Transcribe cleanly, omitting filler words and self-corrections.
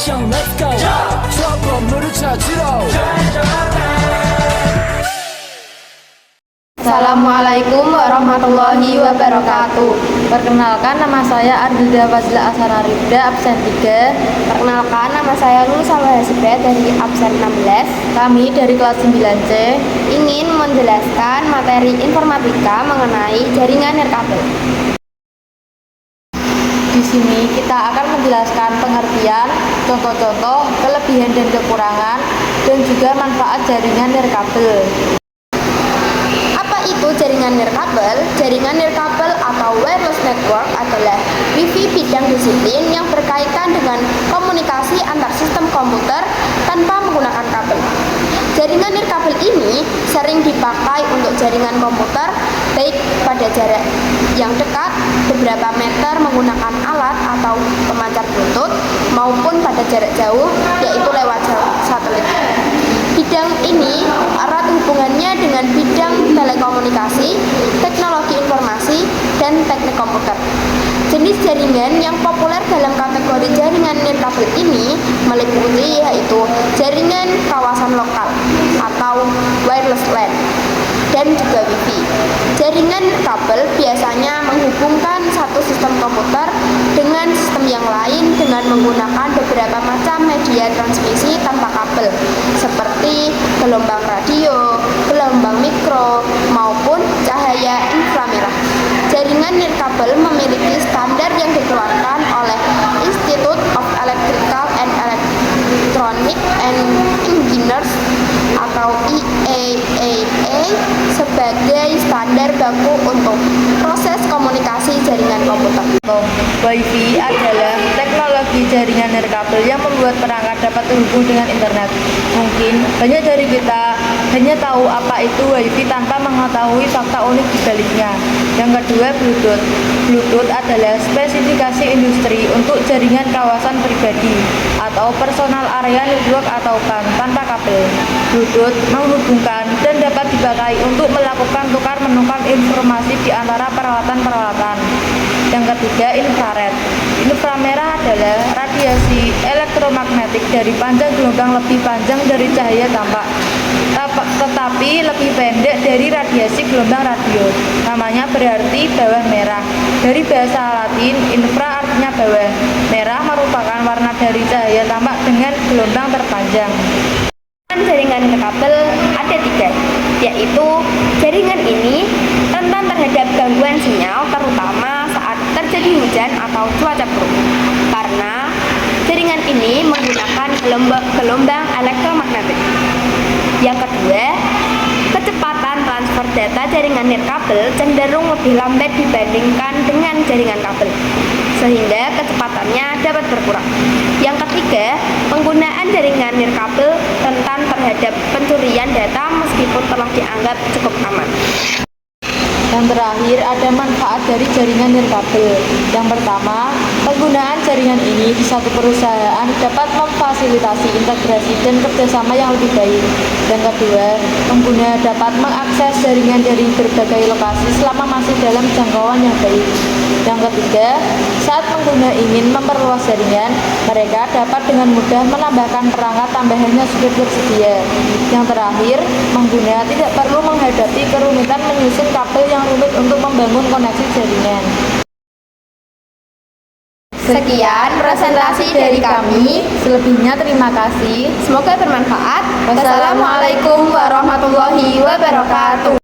액션 let's go 저 건물을 찾으러 Assalamualaikum warahmatullahi wabarakatuh. Perkenalkan, nama saya Ardilda Fazila Asararida, absen 3. Perkenalkan, nama saya Lulu Salwahasibra dari absen 16. Kami dari kelas 9C Ingin menjelaskan materi informatika mengenai jaringan nirkabel. Di sini kita akan menjelaskan pengertian, contoh-contoh, kelebihan dan kekurangan, dan juga manfaat jaringan nirkabel. Apa itu jaringan nirkabel? Jaringan nirkabel atau wireless network adalah wifi bidang disiplin yang berkaitan dengan komunikasi antar sistem komputer tanpa menggunakan kabel. Jaringan nirkabel ini sering dipakai untuk jaringan komputer baik pada jarak yang dekat beberapa meter menggunakan alat atau pemancar Bluetooth maupun pada jarak jauh yaitu lewat satelit. Bidang ini erat hubungannya dengan bidang telekomunikasi, teknologi informasi, dan teknik komputer. Jenis jaringan yang populer dalam kategori jaringan nirkabel ini meliputi yaitu jaringan kawasan lokal atau wireless LAN dan juga Wi-Fi. Jaringan kabel biasanya menghubungkan satu sistem komputer dengan sistem yang lain dengan menggunakan beberapa macam media transmisi tanpa kabel seperti gelombang radio, gelombang mikro, maupun cahaya inframerah. Jaringan nirkabel memiliki standar yang dikeluarkan oleh Institute of Electrical and Electronic Engineers atau IEEE sebagai standar baku untuk proses komunikasi jaringan komputer. Wi-Fi adalah teknologi jaringan nirkabel yang membuat perangkat dapat terhubung dengan internet. Mungkin banyak dari kita hanya tahu apa itu Wi-Fi tanpa mengetahui fakta unik di baliknya. Yang kedua, Bluetooth. Bluetooth adalah spesifikasi industri untuk jaringan kawasan pribadi atau personal area network atau PAN tanpa kabel. Bluetooth menghubungkan dan dapat dipakai untuk melakukan tukar-menukar informasi di antara peralatan-peralatan. Yang ketiga, infrared. Inframerah adalah radiasi elektromagnetik dari panjang gelombang lebih panjang dari cahaya tampak, tetapi lebih pendek dari radiasi gelombang radio. Namanya berarti bawah merah. Dari bahasa Latin, infra artinya bawah. Merah merupakan warna dari cahaya tampak dengan gelombang terpanjang. Jaringan nirkabel ada 3, yaitu jaringan ini rentan terhadap gangguan sinyal terutama saat terjadi hujan atau cuaca buruk karena jaringan ini menggunakan gelombang elektromagnetik. Yang kedua, kecepatan transfer data jaringan nirkabel cenderung lebih lambat dibandingkan dengan jaringan kabel, sehingga kecepatannya dapat berkurang. Yang ketiga, penggunaan jaringan nirkabel rentan terhadap pencurian data meskipun telah dianggap cukup aman. Yang terakhir, ada manfaat dari jaringan nirkabel. Yang pertama, penggunaan jaringan ini di satu perusahaan dapat memfasilitasi integrasi dan kerjasama yang lebih baik. Yang kedua, pengguna dapat mengakses jaringan dari berbagai lokasi selama masih dalam jangkauan yang baik. Yang ketiga, saat pengguna ingin memperluas jaringan, mereka dapat dengan mudah menambahkan perangkat tambahan yang sudah tersedia. Yang terakhir, pengguna tidak perlu menghadapi kerumitan menyusun kabel yang rumit untuk membangun koneksi jaringan. Sekian presentasi dari kami. Selebihnya terima kasih. Semoga bermanfaat. Wassalamualaikum warahmatullahi wabarakatuh.